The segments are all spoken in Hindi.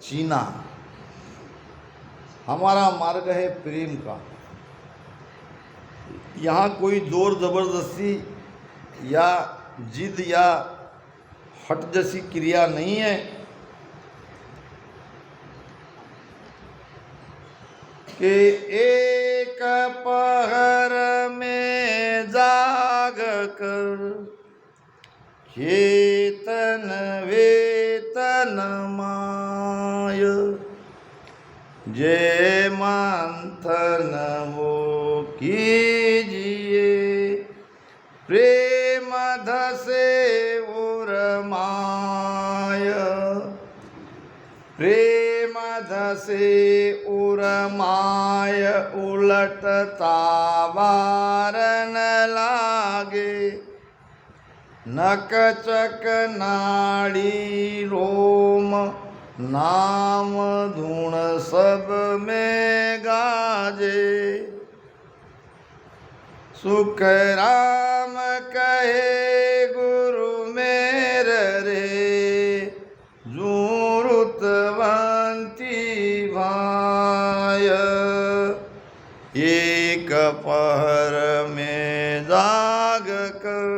जीना हमारा मार्ग है प्रेम का। यहाँ कोई जोर ज़बरदस्ती या जिद या हट जैसी क्रिया नहीं है कि एक पहर में जाग कर चेतन वेतन माय जय मंथन वो कीजिए प्रेम धसे उर्माय प्रेम धसे उर्माय उलटता वारन लागे नकचक नाड़ी रोम नाम धुन सब में गाजे सुख राम कहे गुरु मेर रे जूरुतवंती भाय एक पहर में जाग कर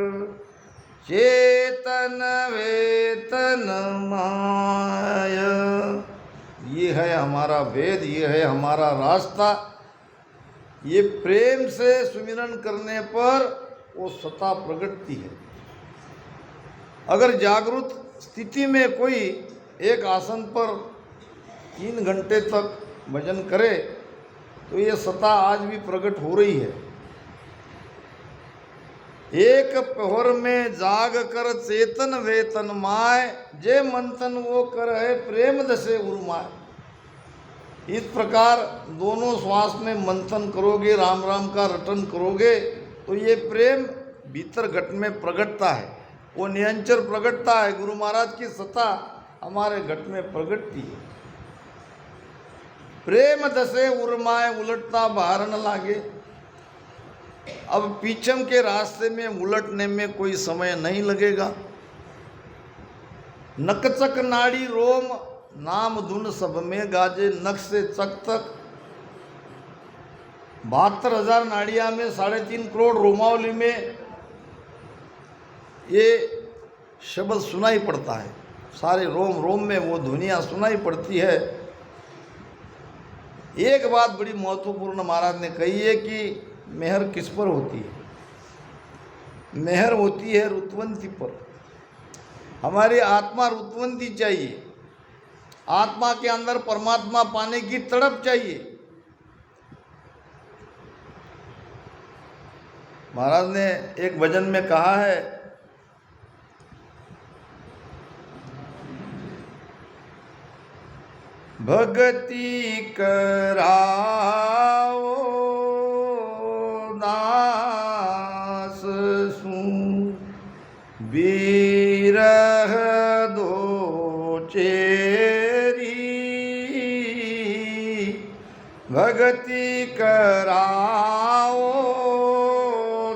चेतन वेतन माय। ये है हमारा वेद, ये है हमारा रास्ता। ये प्रेम से सुमिरन करने पर वो सत्ता प्रगटती है। अगर जागृत स्थिति में कोई एक आसन पर 3 घंटे तक भजन करे तो ये सत्ता आज भी प्रकट हो रही है। एक पहर में जाग कर चेतन वेतन माय जे मंथन वो कर है प्रेम दसे उर्माय। इस प्रकार दोनों श्वास में मंथन करोगे, राम राम का रटन करोगे तो ये प्रेम भीतर घट में प्रगटता है, वो निरंतर प्रगटता है। गुरु महाराज की सत्ता हमारे घट में प्रगटती है। प्रेम दसे उर्माय उलटता बाहर न लागे। अब पीछम के रास्ते में उलटने में कोई समय नहीं लगेगा। नकचक नाड़ी रोम नाम धुन सब में गाजे। नख से चक तक 72,000 नाड़ियां में 3.5 करोड़ रोमावली में ये शब्द सुनाई पड़ता है। सारे रोम रोम में वो ध्वनियाँ सुनाई पड़ती है। एक बात बड़ी महत्वपूर्ण महाराज ने कही है कि मेहर किस पर होती है? मेहर होती है रुतवंती पर। हमारी आत्मा रुतवंती चाहिए। आत्मा के अंदर परमात्मा पाने की तड़प चाहिए। महाराज ने एक भजन में कहा है, भक्ति कराओ दास सु बिरह दो चेरी। भक्ति कराओ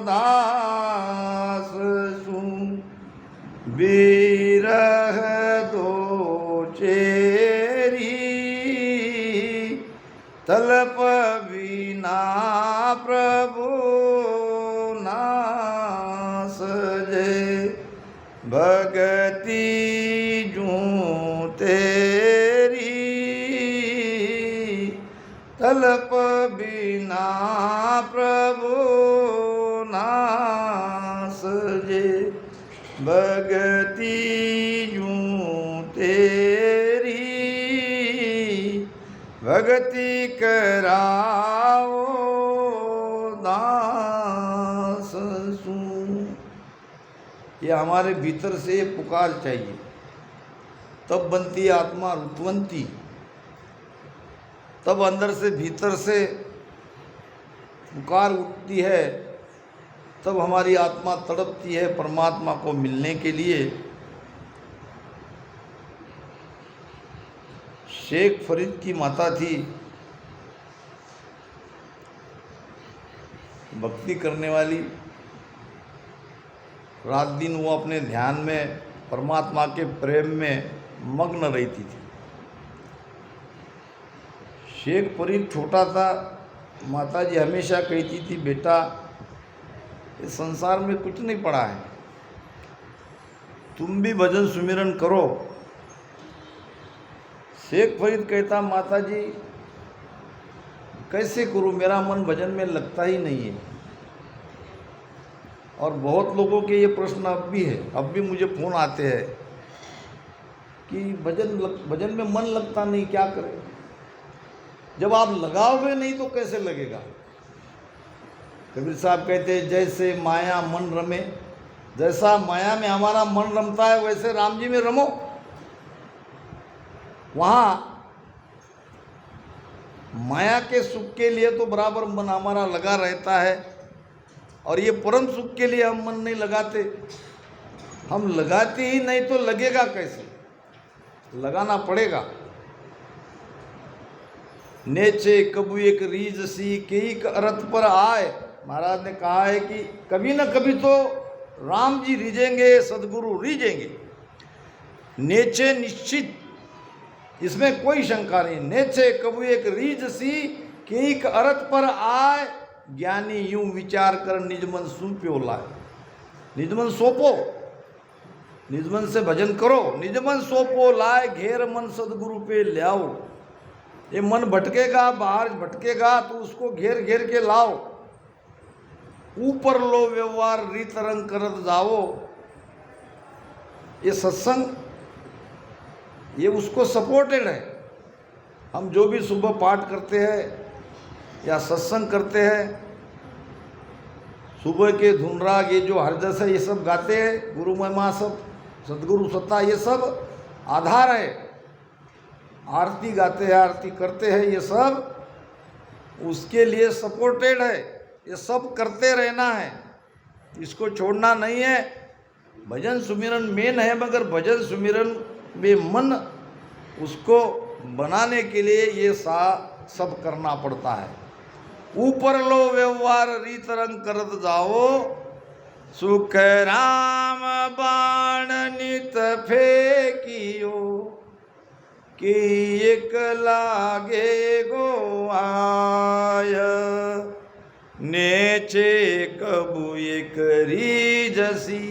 दास सु बिरह दो चेरी। तलप बिना प्रभु नास जे भगति जूं तेरी। तलप बिना प्रभु नास जे भगति जूं तेरी। भक्ति कराओ दास सु। ये हमारे भीतर से पुकार चाहिए, तब बनती है आत्मा रुतवंती। तब अंदर से भीतर से पुकार उठती है, तब हमारी आत्मा तड़पती है परमात्मा को मिलने के लिए। शेख फरीद की माता थी, भक्ति करने वाली। रात दिन वो अपने ध्यान में परमात्मा के प्रेम में मग्न रहती थी। शेख फरीद छोटा था, माता जी हमेशा कहती थी बेटा इस संसार में कुछ नहीं पड़ा है, तुम भी भजन सुमिरन करो। शेख फरीद कहता माता जी कैसे करूं, मेरा मन भजन में लगता ही नहीं है। और बहुत लोगों के ये प्रश्न अब भी है, अब भी मुझे फ़ोन आते हैं कि भजन में मन लगता नहीं, क्या करें। जब आप लगाओगे नहीं तो कैसे लगेगा। कबीर साहब कहते हैं जैसे माया मन रमे, जैसा माया में हमारा मन रमता है वैसे राम जी में रमो। वहाँ माया के सुख के लिए तो बराबर मन हमारा लगा रहता है, और ये परम सुख के लिए हम मन नहीं लगाते। हम लगाते ही नहीं तो लगेगा कैसे, लगाना पड़ेगा। नेचे कबू एक रीज सी कई अरथ पर आए, महाराज ने कहा है कि कभी न कभी तो राम जी रीझेंगे, सदगुरु रीझेंगे। नेचे निश्चित, इसमें कोई शंका नहीं। नेचे कबू एक रीझ सी कई अरथ पर आए, ज्ञानी यूं विचार कर निज मन सुप्यो लाए। निज मन सौंपो, निज मन से भजन करो, निज मन सौंपो लाए, घेर मन सदगुरु पे ले आओ। ये मन भटकेगा, बाहर भटकेगा तो उसको घेर घेर के लाओ। ऊपर लो व्यवहार रीत रंग करत जाओ। ये सत्संग ये उसको सपोर्टेड है। हम जो भी सुबह पाठ करते हैं या सत्संग करते हैं, सुबह के धुन राग ये जो हरजस है ये सब गाते हैं, गुरु महिमा सब, सदगुरु सत्ता ये सब आधार है। आरती गाते हैं, आरती करते हैं, ये सब उसके लिए सपोर्टेड है। ये सब करते रहना है, इसको छोड़ना नहीं है। भजन सुमिरन मेन है, मगर भजन सुमिरन में मन उसको बनाने के लिए ये सब करना पड़ता है। ऊपर लो व्यवहार रीत रंग करत जाओ, सुख राम बाण नित फेंकियो, कि एक लागे गो आय। नेचे कबू एक रीजसी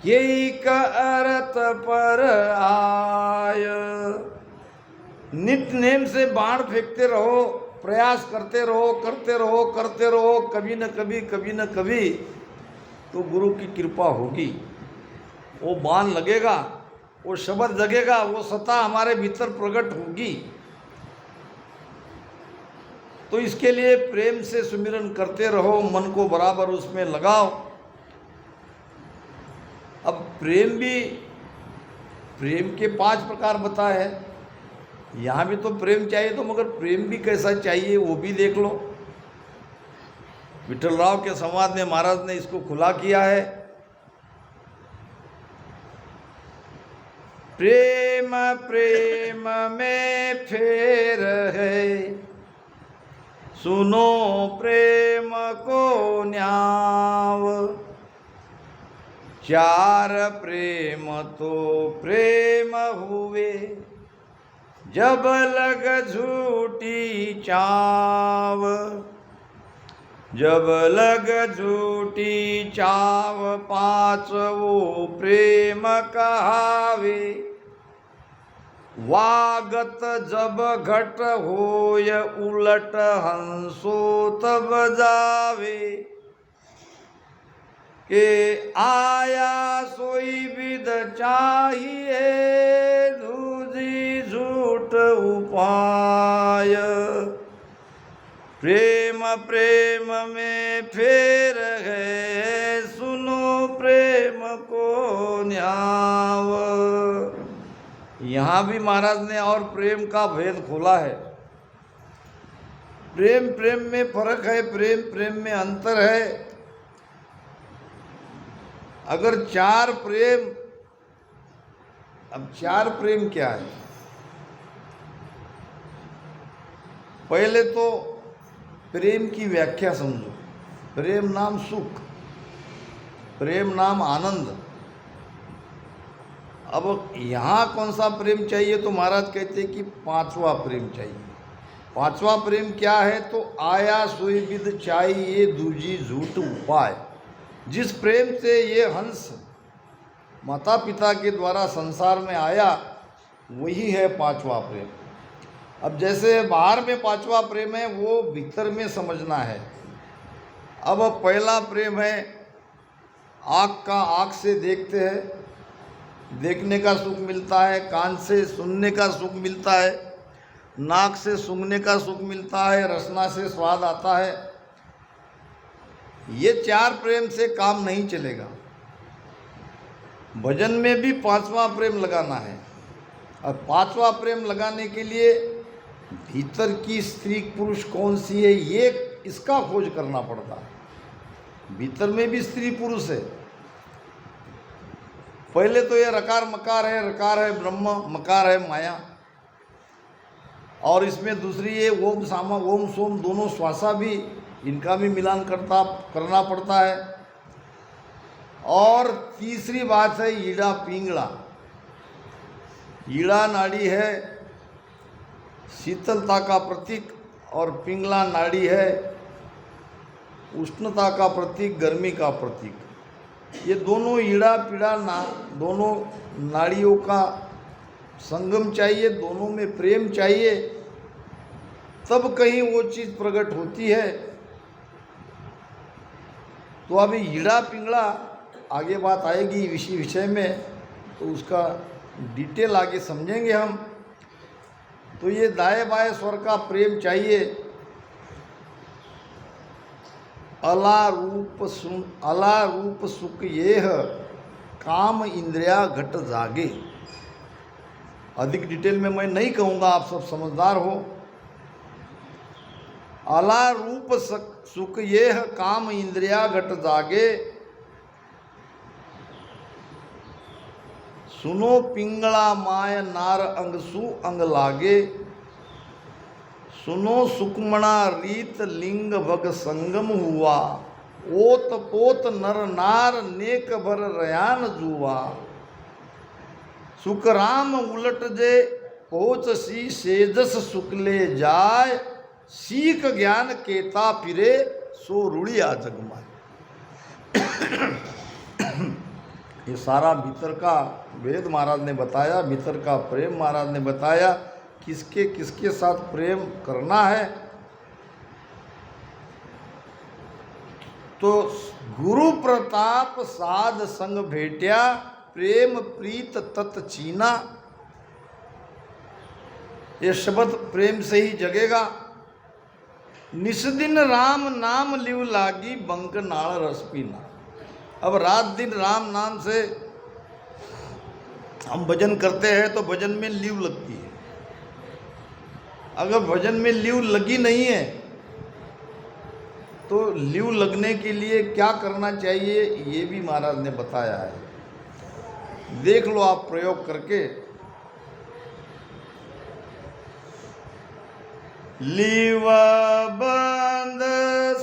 यही का अर्थ पर आय। नित नेम से बाण फेंकते रहो, प्रयास करते रहो, करते रहो, करते रहो। कभी न कभी, कभी न कभी तो गुरु की कृपा होगी, वो बाण लगेगा, वो शब्द जगेगा, वो सत्ता हमारे भीतर प्रकट होगी। तो इसके लिए प्रेम से सुमिरन करते रहो, मन को बराबर उसमें लगाओ। अब प्रेम के 5 प्रकार बताए हैं। यहाँ भी तो प्रेम चाहिए, तो मगर प्रेम भी कैसा चाहिए वो भी देख लो। विठल राव के संवाद में महाराज ने इसको खुला किया है। प्रेम प्रेम में फेर है, सुनो प्रेम को न्याव। 4 प्रेम तो प्रेम हुए, जब लग झूठी चाव। जब लग झूठी चाव, 5 वो प्रेम कहावे। वागत जब घट होय, उलट हंसो तब जावे। के आया सोई विद चाहिए, दूजी झूठ उपाय। प्रेम प्रेम में फेर है, सुनो प्रेम को न्याव। यहाँ भी महाराज ने और प्रेम का भेद खोला है। प्रेम प्रेम में फर्क है, प्रेम प्रेम में अंतर है। अगर 4 प्रेम, अब 4 प्रेम क्या है? पहले तो प्रेम की व्याख्या समझो। प्रेम नाम सुख, प्रेम नाम आनंद। अब यहाँ कौन सा प्रेम चाहिए? तो महाराज कहते हैं कि 5वां प्रेम चाहिए। पांचवा प्रेम क्या है? तो आया सोई विद चाहिए दूजी झूठ उपाय। जिस प्रेम से ये हंस माता पिता के द्वारा संसार में आया, वही है पांचवा प्रेम। अब जैसे बाहर में पांचवा प्रेम है, वो भीतर में समझना है। अब पहला प्रेम है आँख का, आँख से देखते हैं, देखने का सुख मिलता है। कान से सुनने का सुख मिलता है। नाक से सूंघने का सुख मिलता है। रसना से स्वाद आता है। ये चार प्रेम से काम नहीं चलेगा। भजन में भी पांचवा प्रेम लगाना है। और पांचवा प्रेम लगाने के लिए भीतर की स्त्री पुरुष कौन सी है, ये इसका खोज करना पड़ता है। भीतर में भी स्त्री पुरुष है। पहले तो ये रकार मकार है। रकार है ब्रह्म, मकार है माया। और इसमें दूसरी ये ओम सामा ओम सोम दोनों श्वासा भी, इनका भी मिलान करना पड़ता है। और तीसरी बात है ईड़ा पिंगला। ईड़ा नाड़ी है शीतलता का प्रतीक, और पिंगला नाड़ी है उष्णता का प्रतीक, गर्मी का प्रतीक। ये दोनों ईड़ा पीड़ा दोनों नाड़ियों का संगम चाहिए, दोनों में प्रेम चाहिए, तब कहीं वो चीज़ प्रकट होती है। तो अभी ईड़ा पिंगला आगे बात आएगी इसी विषय में, तो उसका डिटेल आगे समझेंगे हम। तो ये दाएं बाएं स्वर का प्रेम चाहिए। अला रूप सुख येह काम इंद्रिया घट जागे। अधिक डिटेल में मैं नहीं कहूँगा, आप सब समझदार हो। अला रूप सुख येह काम इंद्रिया घट जागे। सुनो पिंगला माय नार अंग सु अंग लागे। सुनो सुकमणा रीत लिंग भग संगम हुआ। ओत पोत नर नार नेक भर रयान जुआ। सुकराम उलट जे पोच सी सेजस सुकले जाय। सीख ज्ञान केता फिरे सो रुड़िया जगमाय। ये सारा भीतर का वेद महाराज ने बताया, भीतर का प्रेम महाराज ने बताया, किसके किसके साथ प्रेम करना है। तो गुरु प्रताप साध संग भेट्या। प्रेम प्रीत तत चीना। ये शब्द प्रेम से ही जगेगा। निस्दिन राम नाम लिव लागी बंक नाल रस पीना। अब रात दिन राम नाम से हम भजन करते हैं तो भजन में लीव लगती है। अगर भजन में लीव लगी नहीं है तो लीव लगने के लिए क्या करना चाहिए, ये भी महाराज ने बताया है। देख लो आप प्रयोग करके। लीव बंद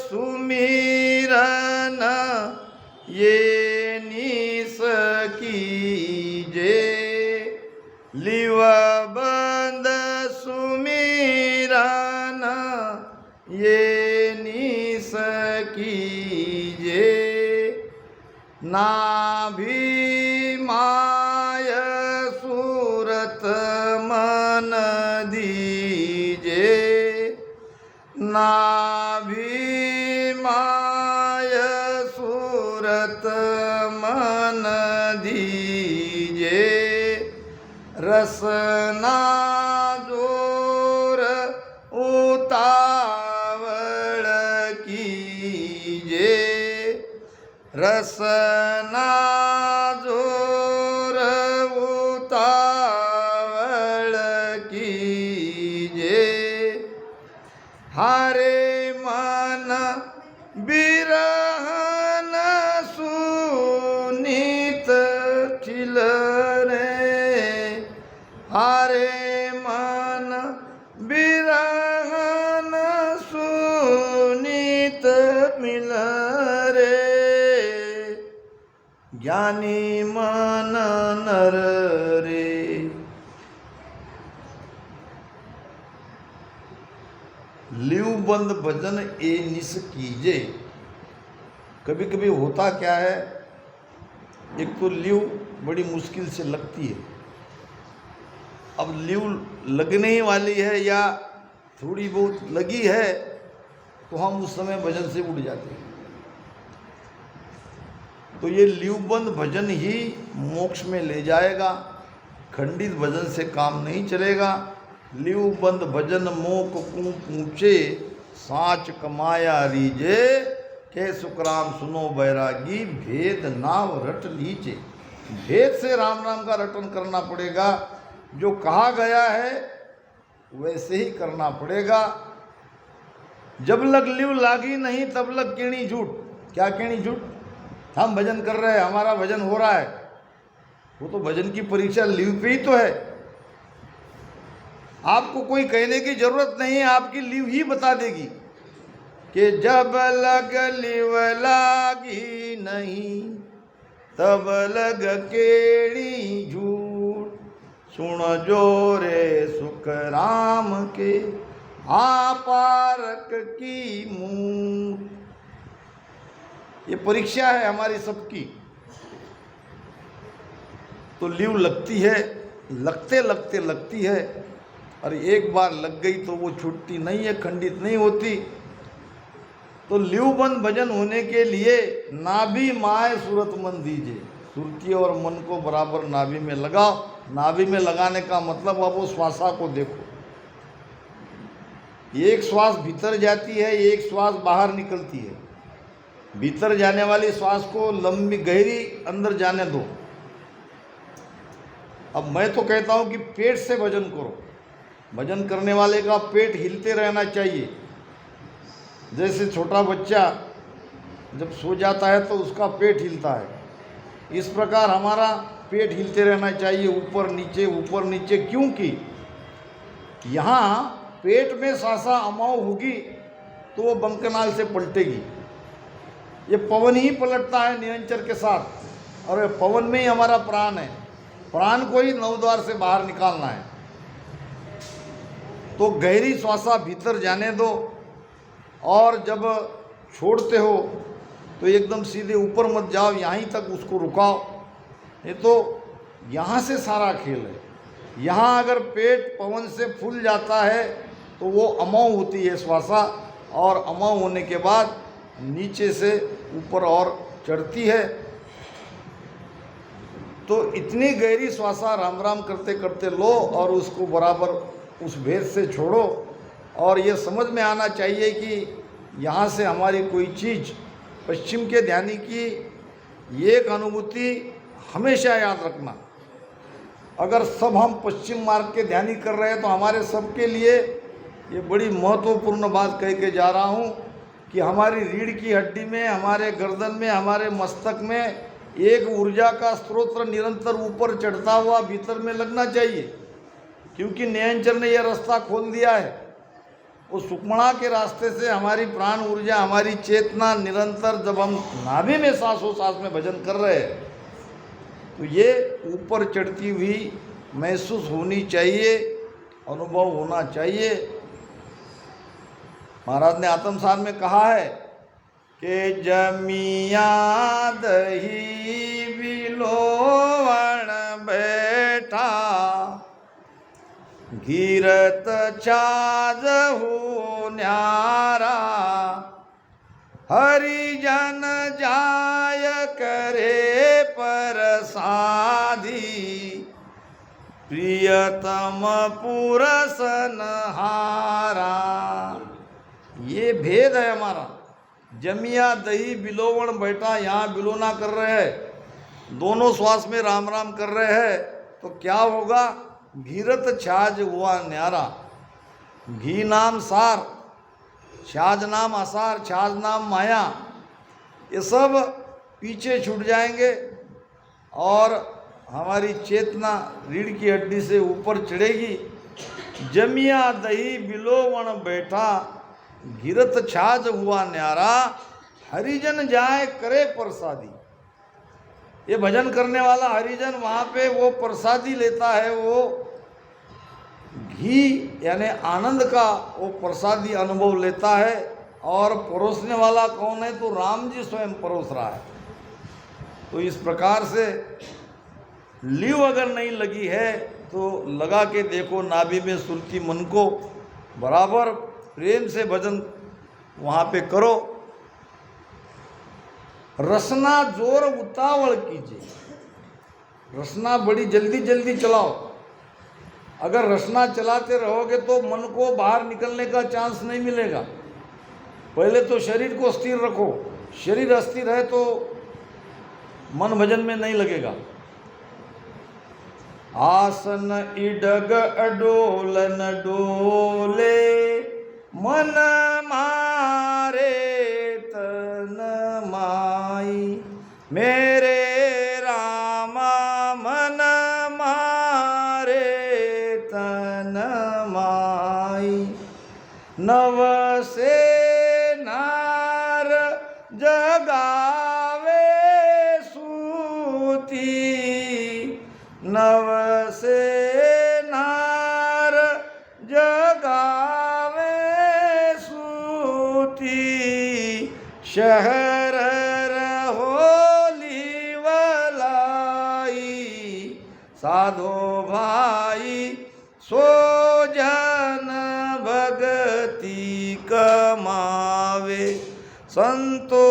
सुमिरन ये निस कीजे। लिव बंद सुमिरन ये निस कीजे। नाभि माय सूरत मन दीजे। नाभि माय सूरत मन दीजे। रसना जोर उतावल कीजे। रसना जोर उतावल कीजे। हरे मन बिरहन सुनीत ठिल रे। हरे मन बिरहन सुनीत मिल रे। ज्ञानी मन नर रे। लिव बंद भजन ए निस कीजे। कभी कभी होता क्या है, एक तो लिव बड़ी मुश्किल से लगती है। अब लिव लगने ही वाली है या थोड़ी बहुत लगी है तो हम उस समय भजन से उड़ जाते हैं। तो ये लिवबंद भजन ही मोक्ष में ले जाएगा, खंडित भजन से काम नहीं चलेगा। लिवबंद भजन मोक कू पूछे, साच कमाया रीजे, के सुखराम सुनो बैरागी, भेद नाव रट लीजे। भेद से राम नाम का रटन करना पड़ेगा, जो कहा गया है वैसे ही करना पड़ेगा। जब लग लिव लागी नहीं तब लग केणी झूठ। क्या केणी झूठ? हम भजन कर रहे हैं, हमारा भजन हो रहा है, वो तो भजन की परीक्षा लिव पे ही तो है। आपको कोई कहने की जरूरत नहीं है, आपकी लिव ही बता देगी कि जब लग लिव लागी नहीं तब लग केड़ी झूठ, सुन जोरे सुख राम के आपारक की मूठ। ये परीक्षा है हमारी सबकी। तो लिव लगती है, लगते लगते लगती है, और एक बार लग गई तो वो छूटती नहीं है, खंडित नहीं होती। तो लिवबंद भजन होने के लिए नाभि माय सूरत मन दीजिए। सुरती और मन को बराबर नाभि में लगाओ। नाभि में लगाने का मतलब अब वो श्वासा को देखो। एक श्वास भीतर जाती है, एक श्वास बाहर निकलती है। भीतर जाने वाली श्वास को लंबी गहरी अंदर जाने दो। अब मैं तो कहता हूँ कि पेट से भजन करो। भजन करने वाले का पेट हिलते रहना चाहिए। जैसे छोटा बच्चा जब सो जाता है तो उसका पेट हिलता है, इस प्रकार हमारा पेट हिलते रहना चाहिए, ऊपर नीचे। क्योंकि यहाँ पेट में सांसा अमाव होगी तो वो बंकनाल से पलटेगी। ये पवन ही पलटता है निरंतर के साथ, और पवन में ही हमारा प्राण है। प्राण को ही नवद्वार से बाहर निकालना है। तो गहरी श्वासा भीतर जाने दो, और जब छोड़ते हो तो एकदम सीधे ऊपर मत जाओ, यहीं तक उसको रुकाओ। ये तो यहाँ से सारा खेल है। यहाँ अगर पेट पवन से फूल जाता है तो वो अमाव होती है श्वासा, और अमाव होने के बाद नीचे से ऊपर और चढ़ती है। तो इतनी गहरी श्वासा राम राम करते करते लो, और उसको बराबर उस भेद से छोड़ो। और ये समझ में आना चाहिए कि यहाँ से हमारी कोई चीज़, पश्चिम के ध्यानी की एक अनुभूति हमेशा याद रखना। अगर सब हम पश्चिम मार्ग के ध्यानी कर रहे हैं तो हमारे सबके लिए ये बड़ी महत्वपूर्ण बात कह के जा रहा हूँ कि हमारी रीढ़ की हड्डी में, हमारे गर्दन में, हमारे मस्तक में एक ऊर्जा का स्रोत निरंतर ऊपर चढ़ता हुआ भीतर में लगना चाहिए। क्योंकि निरंजन ने यह रास्ता खोल दिया है। उस सुकमणा के रास्ते से हमारी प्राण ऊर्जा, हमारी चेतना निरंतर, जब हम नाभि में सांसों सांस में भजन कर रहे हैं तो ये ऊपर चढ़ती हुई महसूस होनी चाहिए, अनुभव होना चाहिए। महाराज ने आत्मसार में कहा है कि जमिया दही बिलोवण बैठा, घीरत छाज हो न्यारा, हरिजन जाय करे परसादी, प्रियतम पुरसन हारा। ये भेद है हमारा। जमिया दही बिलोवण बैठा, यहाँ बिलोना कर रहे हैं, दोनों श्वास में राम राम कर रहे हैं, तो क्या होगा? घीरत छाज हुआ न्यारा। घी नाम सार, छाज नाम आसार, छाज नाम माया, ये सब पीछे छूट जाएंगे और हमारी चेतना रीढ़ की हड्डी से ऊपर चढ़ेगी। जमिया दही बिलोवण बैठा, घिरत छाज हुआ न्यारा, हरिजन जाए करे प्रसादी। ये भजन करने वाला हरिजन वहाँ पे वो प्रसादी लेता है, वो ही यानी आनंद का वो प्रसादी अनुभव लेता है। और परोसने वाला कौन है? तो राम जी स्वयं परोस रहा है। तो इस प्रकार से लीव अगर नहीं लगी है तो लगा के देखो नाभि में सुरती मन को, बराबर प्रेम से भजन वहाँ पे करो। रसना जोर उतावल कीजिए, रसना बड़ी जल्दी जल्दी चलाओ। अगर रसना चलाते रहोगे तो मन को बाहर निकलने का चांस नहीं मिलेगा। पहले तो शरीर को स्थिर रखो, शरीर अस्थिर है तो मन भजन में नहीं लगेगा। आसन इडग अडोलन डोले, मन मारे तन माई, मेरे रामा मन मारे तन माई। नव से नार जगावे सूती, नव से नार जगावे सूती। शहर होली वलाई, साधो भाई सो जन भगति कमावे। संतो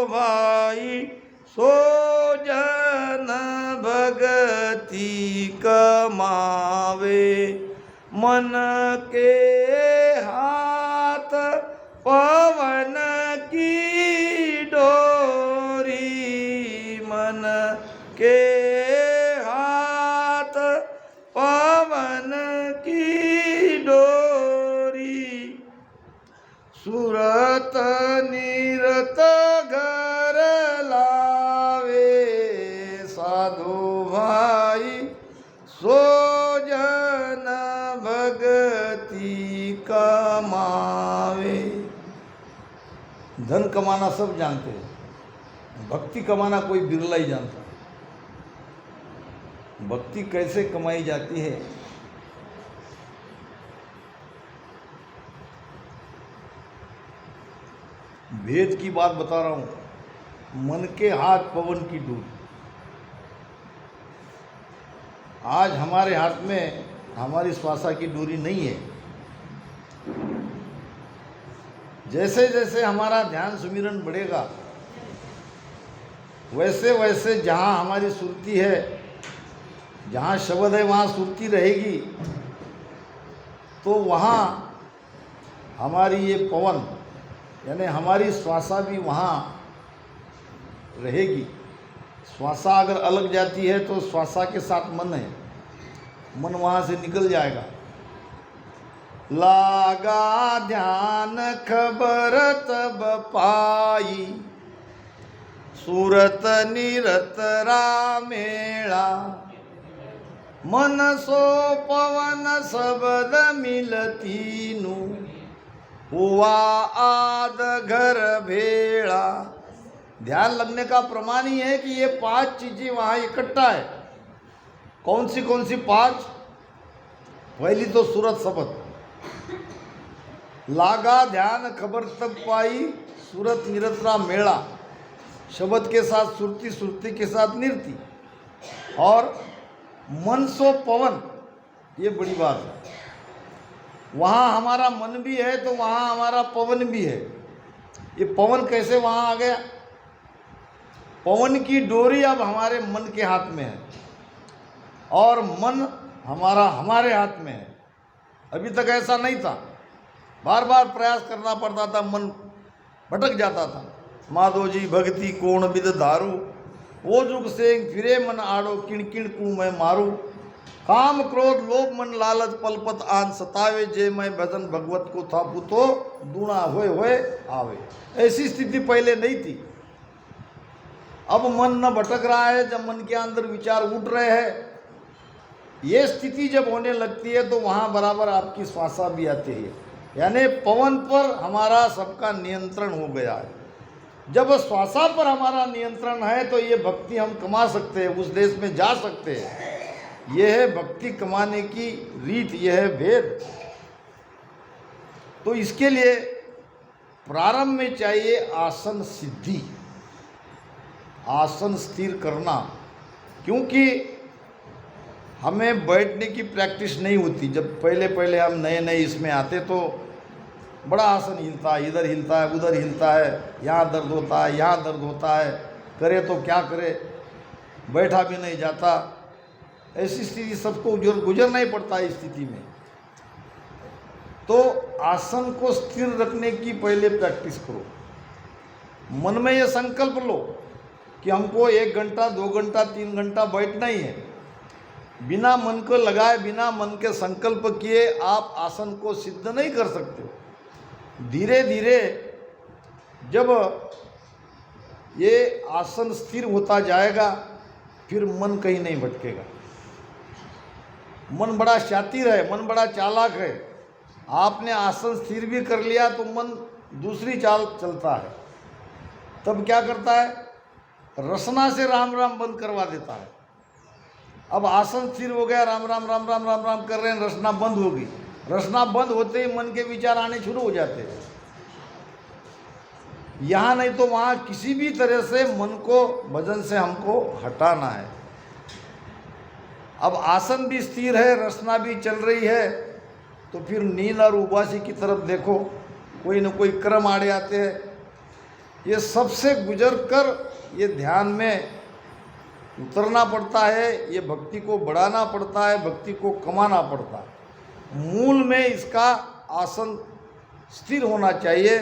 भाई सो जन भगति कमावे। मन के हाथ पवन की डोरी, मन के हाथ पवन की डोरी। सुरत निरत घर लावे, साधु भाई सो जन भगति कमावे। धन कमाना सब जानते हैं, भक्ति कमाना कोई बिरला ही जानता है। भक्ति कैसे कमाई जाती है? भेद की बात बता रहा हूं। मन के हाथ पवन की डोरी। आज हमारे हाथ में हमारी श्वासा की डोरी नहीं है। जैसे जैसे हमारा ध्यान सुमिरन बढ़ेगा वैसे वैसे जहाँ हमारी सुरती है, जहाँ शब्द है वहाँ सुरती रहेगी, तो वहाँ हमारी ये पवन यानी हमारी श्वासा भी वहाँ रहेगी। श्वासा अगर अलग जाती है तो श्वासा के साथ मन है, मन वहाँ से निकल जाएगा। लागा ध्यान खबर तब पाई, सूरत निरत रामेला। मन सो पवन शब्द मिलतीनु, हुआ आद घर भेड़ा। ध्यान लगने का प्रमाण ही है कि ये 5 चीजें वहाँ इकट्ठा है। कौन सी 5? पहली तो सूरत शब्द, लागा ध्यान खबर तब पाई, सूरत निरतरा मेला। शब्द के साथ सुरती, सुरती के साथ निरती, और मन सो पवन, ये बड़ी बात है। वहाँ हमारा मन भी है तो वहाँ हमारा पवन भी है। ये पवन कैसे वहाँ आ गया? पवन की डोरी अब हमारे मन के हाथ में है और मन हमारा हमारे हाथ में है। अभी तक ऐसा नहीं था, बार बार प्रयास करना पड़ता था, मन भटक जाता था। माधो जी भक्ति कोण विद धारू, वो जुग से फिरे मन आड़ो, किण किण कू मैं मारू। काम क्रोध लोभ मन लालच पलपत आन सतावे, जे मैं भजन भगवत को थापू तो दूना होए आवे। ऐसी स्थिति पहले नहीं थी। अब मन न भटक रहा है, जब मन के अंदर विचार उठ रहे हैं, ये स्थिति जब होने लगती है तो वहाँ बराबर आपकी श्वासा भी आती है। यानी पवन पर हमारा सबका नियंत्रण हो गया है। जब श्वासा पर हमारा नियंत्रण है तो ये भक्ति हम कमा सकते हैं, उस देश में जा सकते हैं यह है भक्ति कमाने की रीत, यह है भेद। तो इसके लिए प्रारंभ में चाहिए आसन सिद्धि, आसन स्थिर करना, क्योंकि हमें बैठने की प्रैक्टिस नहीं होती। जब पहले पहले हम नए नए इसमें आते तो बड़ा आसन हिलता है, इधर हिलता है, उधर हिलता है, यहाँ दर्द होता है, यहाँ दर्द होता है, करे तो क्या करे, बैठा भी नहीं जाता। ऐसी स्थिति सबको गुजरना ही पड़ता है इस स्थिति में। तो आसन को स्थिर रखने की पहले प्रैक्टिस करो। मन में ये संकल्प लो कि हमको 1 घंटा, 2 घंटा, 3 घंटा बैठना ही है। बिना मन को लगाए, बिना मन के संकल्प किए आप आसन को सिद्ध नहीं कर सकते हो। धीरे धीरे जब ये आसन स्थिर होता जाएगा फिर मन कहीं नहीं भटकेगा। मन बड़ा शातिर है, मन बड़ा चालाक है। आपने आसन स्थिर भी कर लिया तो मन दूसरी चाल चलता है। तब क्या करता है, रसना से राम राम बंद करवा देता है। अब आसन स्थिर हो गया, राम राम राम राम राम राम कर रहे हैं, रसना बंद हो गई। रसना बंद होते ही मन के विचार आने शुरू हो जाते हैं। यहाँ नहीं तो वहाँ किसी भी तरह से मन को भजन से हमको हटाना है। अब आसन भी स्थिर है, रसना भी चल रही है, तो फिर नींद और उबासी की तरफ देखो, कोई न कोई क्रम आड़े आते हैं। ये सबसे गुजर कर ये ध्यान में उतरना पड़ता है, ये भक्ति को बढ़ाना पड़ता है, भक्ति को कमाना पड़ता है। मूल में इसका आसन स्थिर होना चाहिए।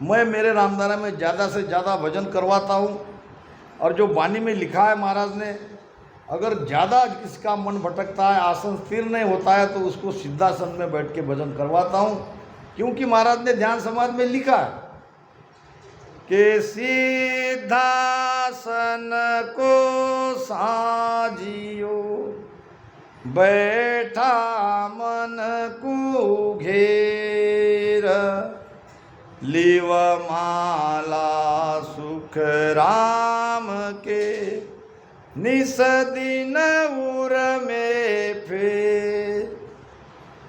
मैं मेरे रामदाना में ज़्यादा से ज़्यादा भजन करवाता हूँ, और जो वाणी में लिखा है महाराज ने, अगर ज़्यादा किसका मन भटकता है, आसन स्थिर नहीं होता है, तो उसको सिद्धासन में बैठ के भजन करवाता हूँ। क्योंकि महाराज ने ध्यान समाज में लिखा है कि सिद्धासन को साजियो, बैठा मन को घेर, लिव माला सुख राम के, निस दिन उर में फेर।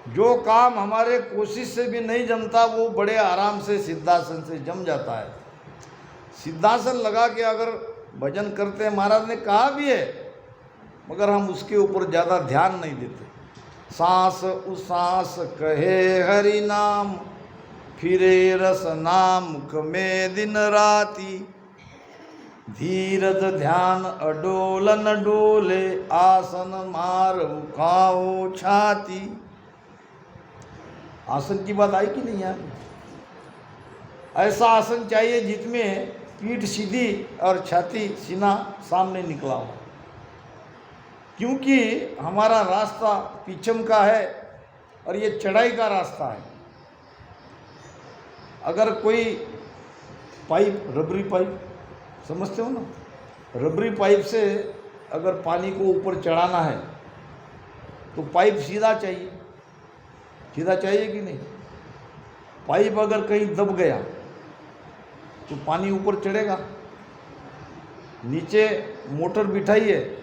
जो काम हमारे कोशिश से भी नहीं जमता वो बड़े आराम से सिद्धासन से जम जाता है। सिद्धासन लगा के अगर भजन करते हैं, महाराज ने कहा भी है, मगर हम उसके ऊपर ज़्यादा ध्यान नहीं देते। सांस उसास कहे हरि नाम, फिरे रस नाम मुख में दिन राती, धीरज ध्यान अडोल न डोले, आसन मार उखाओ छाती। आसन की बात आई कि नहीं यार? ऐसा आसन चाहिए जिसमें पीठ सीधी और छाती सीना सामने निकला हो, क्योंकि हमारा रास्ता पीछम का है और ये चढ़ाई का रास्ता है। अगर कोई पाइप, रबरी पाइप समझते हो ना, रबरी पाइप से अगर पानी को ऊपर चढ़ाना है तो पाइप सीधा चाहिए, सीधा चाहिए कि नहीं? पाइप अगर कहीं दब गया तो पानी ऊपर चढ़ेगा। नीचे मोटर बिठाइए,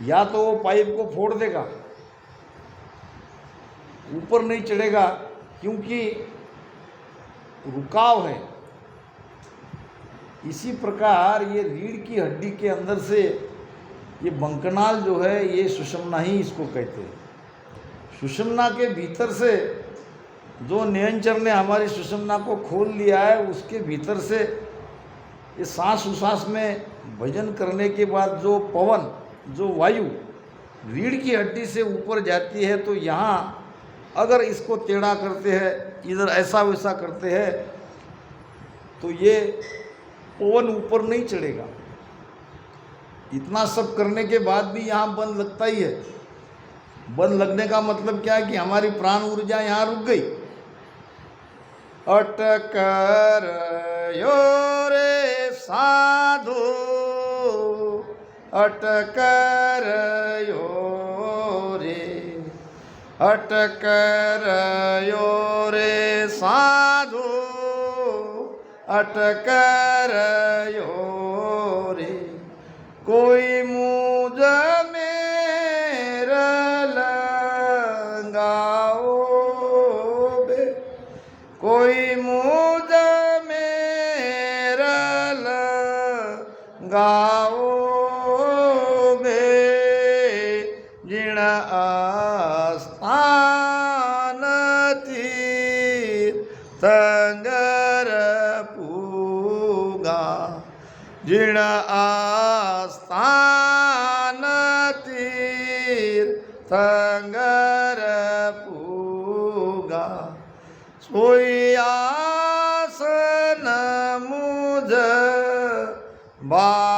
या तो वो पाइप को फोड़ देगा, ऊपर नहीं चढ़ेगा, क्योंकि रुकाव है। इसी प्रकार ये रीढ़ की हड्डी के अंदर से ये बंकनाल जो है, ये सुषुम्ना ही इसको कहते हैं। सुषुम्ना के भीतर से जो नियंचर ने हमारी सुषुम्ना को खोल लिया है, उसके भीतर से ये सांस उसास में भजन करने के बाद जो पवन, जो वायु रीढ़ की हड्डी से ऊपर जाती है, तो यहाँ अगर इसको टेढ़ा करते हैं, इधर ऐसा वैसा करते हैं, तो ये पवन ऊपर नहीं चढ़ेगा। इतना सब करने के बाद भी यहाँ बंद लगता ही है। बंद लगने का मतलब क्या है कि हमारी प्राण ऊर्जा यहाँ रुक गई। अटकर यो रे साधु, अटकर यो रे, अटकर यो रे साधु, अटकर यो रे। कोई मुझ में આસ્થાન તીર્થંકર પૂગા જીણ આસ્થાન તીર્થંકર પૂગા સોયાસન મુજ બા